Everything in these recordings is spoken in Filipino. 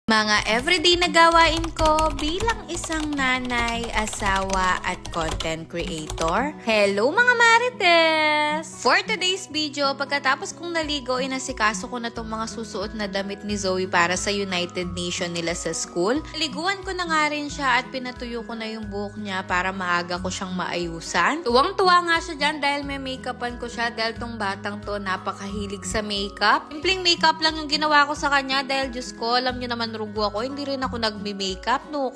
Mga everyday na gawain ko bilang isang nanay, asawa at content creator. Hello mga Marites! For today's video, pagkatapos kong naligo, inasikaso ko na tong mga susuot na damit ni Zoe para sa United Nation nila sa school. Naliguan ko na nga rin siya at pinatuyo ko na yung buhok niya para maaga ko siyang maayusan. Tuwang-tuwa nga siya dyan dahil may makeupan ko siya dahil tong batang to napakahilig sa makeup. Simpleng makeup lang yung ginawa ko sa kanya dahil Diyos ko, alam niyo naman rugo ako, hindi rin ako nagme-makeup, no?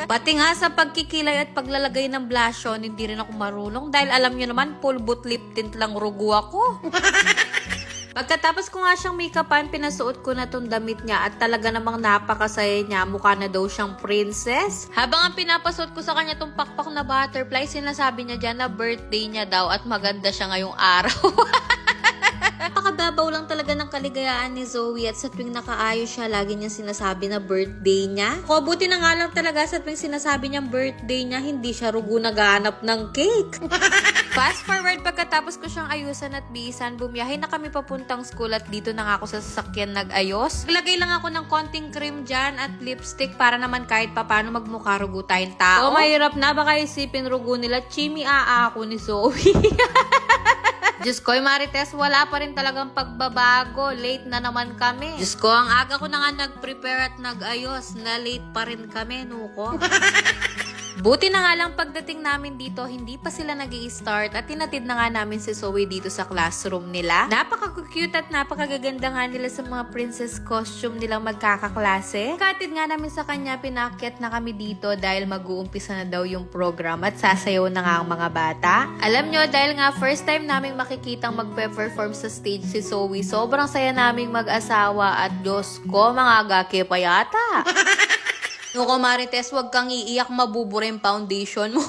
Pati nga sa pagkikilay at paglalagay ng blush on, hindi rin ako marunong dahil alam niyo naman, pulbot lip tint lang rugo ako. Pagkatapos ko nga siyang make-upan, pinasuot ko na tong damit niya at talaga namang napakasaya niya. Mukha na daw siyang princess. Habang ang pinapasuot ko sa kanya tong pakpak na butterfly, sinasabi niya dyan na birthday niya daw at maganda siya ngayong araw. Napakababaw lang talaga ng kaligayaan ni Zoe at sa tuwing nakaayos siya, lagi niya sinasabi na birthday niya. O, buti na nga lang talaga sa tuwing sinasabi niyang birthday niya, hindi siya rugo naghahanap ng cake. Fast forward, pagkatapos ko siyang ayusan at bisan, bumiyahe na kami papuntang school at dito na nga ako sa sasakyan nag-ayos. Naglagay lang ako ng konting cream dyan at lipstick para naman kahit papano magmukha rugo tayong tao. O, mahirap na, baka isipin rugo nila, chimi ako ni Zoe. Diyos ko, Marites, wala pa rin talagang pagbabago. Late na naman kami. Diyos ko, ang aga ko na nga nag-prepare at nag-ayos. Na late pa rin kami, nuko. Buti na nga lang pagdating namin dito, hindi pa sila nag-i-start at tinatid na nga namin si Zoe dito sa classroom nila. Napaka-cute at napakagaganda nga nila sa mga princess costume nilang magkakaklase. Katid nga namin sa kanya, pinakyat na kami dito dahil mag-uumpisa na daw yung program at sasayaw na nga ang mga bata. Alam nyo, dahil nga first time naming makikitang magpe-perform sa stage si Zoe, sobrang saya naming mag-asawa at Diyos ko, mga gake pa yata. Nuko Marites, wag kang iiyak, mabubura yung foundation mo.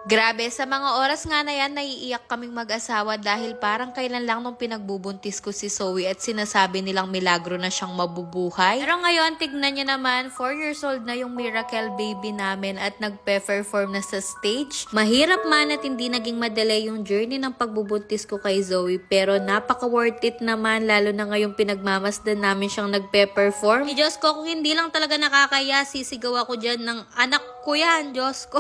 Grabe, sa mga oras nga na yan, naiiyak kaming mag-asawa dahil parang kailan lang nung pinagbubuntis ko si Zoe at sinasabi nilang milagro na siyang mabubuhay. Pero ngayon, tignan niyo naman, 4 years old na yung miracle baby namin at nagpe-perform na sa stage. Mahirap man at hindi naging madali yung journey ng pagbubuntis ko kay Zoe, pero napaka-worth it naman, lalo na ngayong pinagmamasdan namin siyang nagpe-perform. Diyos ko, kung hindi lang talaga nakakaya, sisigaw ako dyan ng anak ko yan, Diyos ko.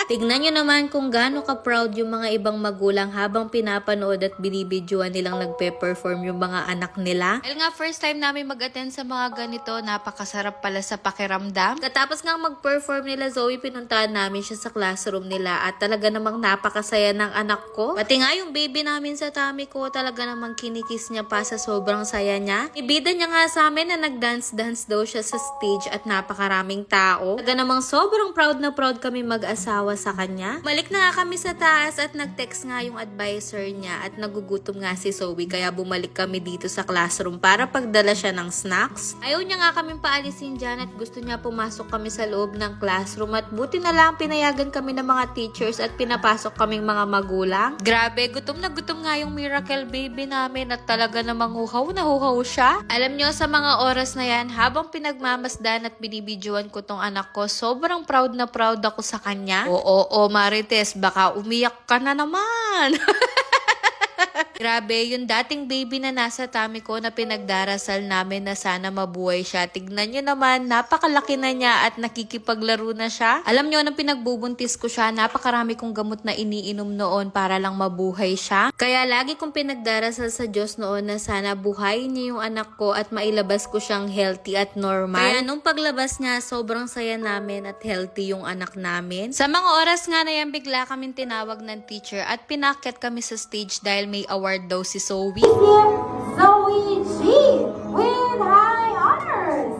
Tignan nyo naman kung gaano ka-proud yung mga ibang magulang habang pinapanood at binibidyoan nilang nagpe-perform yung mga anak nila. Dahil nga first time namin mag-attend sa mga ganito, napakasarap pala sa pakiramdam. Katapos nga mag-perform nila Zoe, pinuntahan namin siya sa classroom nila at talaga namang napakasaya ng anak ko. Pati nga yung baby namin sa tummy ko, talaga namang kinikis niya pa sa sobrang saya niya. Ibida niya nga sa amin na nag-dance-dance daw siya sa stage at napakaraming tao. Talaga namang sobrang proud na proud kami mag-asawa sa kanya. Balik na nga kami sa taas at nag-text nga yung advisor niya at nagugutom nga si Zoe kaya bumalik kami dito sa classroom para pagdala siya ng snacks. Ayaw niya nga kaming paalisin dyan at gusto niya pumasok kami sa loob ng classroom at buti na lang pinayagan kami ng mga teachers at pinapasok kaming mga magulang. Grabe, gutom na gutom nga yung miracle baby namin at talaga namang huhaw na huhaw siya. Alam niyo, sa mga oras na yan, habang pinagmamasdan at binibidyoan ko tong anak ko, sobrang proud na proud ako sa kanya. Oo, Marites, baka umiyak ka na naman. Grabe, yung dating baby na nasa tummy ko na pinagdarasal namin na sana mabuhay siya. Tignan nyo naman, napakalaki na niya at nakikipaglaro na siya. Alam nyo, nung pinagbubuntis ko siya, napakarami kong gamot na iniinom noon para lang mabuhay siya. Kaya lagi kong pinagdarasal sa Diyos noon na sana buhayin niya yung anak ko at mailabas ko siyang healthy at normal. Kaya nung paglabas niya, sobrang saya namin at healthy yung anak namin. Sa mga oras nga na yan, bigla kaming tinawag ng teacher at pinakyat kami sa stage dahil may award daw si Zoe. Zoe G with high honors.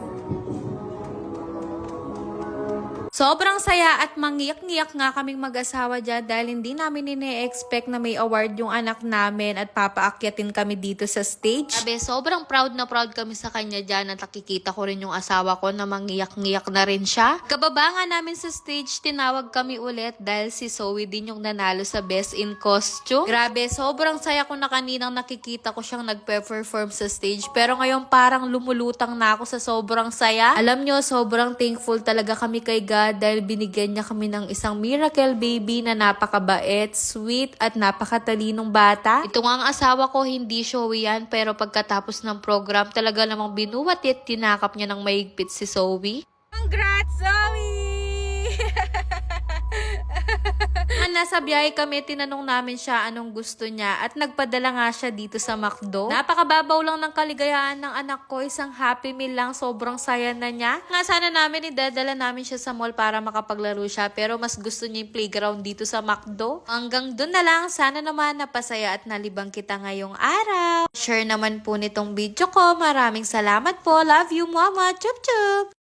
Sobrang saya at mangiyak-ngiyak nga kaming mag-asawa dyan dahil hindi namin ine-expect na may award yung anak namin at papaakyatin kami dito sa stage. Sabi, sobrang proud na proud kami sa kanya dyan at nakikita ko rin yung asawa ko na mangiyak-ngiyak na rin siya. Kababa nga namin sa stage, tinawag kami ulit dahil si Zoe din yung nanalo sa Best in Costume. Grabe, sobrang saya ko na kaninang nakikita ko siyang nagpe-perform sa stage pero ngayon parang lumulutang na ako sa sobrang saya. Alam nyo, sobrang thankful talaga kami kay God talaga dahil binigyan niya kami ng isang miracle baby na napakabait, sweet at napakatalinong bata. Ito nga ang asawa ko, hindi showy yan, pero pagkatapos ng program talaga namang binuhat at tinakap niya ng mahigpit si Zoe. Congrats, Zoe! Nasa biyahe kami, tinanong namin siya anong gusto niya at nagpadala nga siya dito sa McDo. Napakababaw lang ng kaligayahan ng anak ko, isang happy meal lang, sobrang saya na niya. Nga sana namin idadala namin siya sa mall para makapaglaro siya, pero mas gusto niya yung playground dito sa McDo. Hanggang dun na lang, sana naman napasaya at nalibang kita ngayong araw. Share naman po nitong video ko, maraming salamat po, love you mama, chup chup!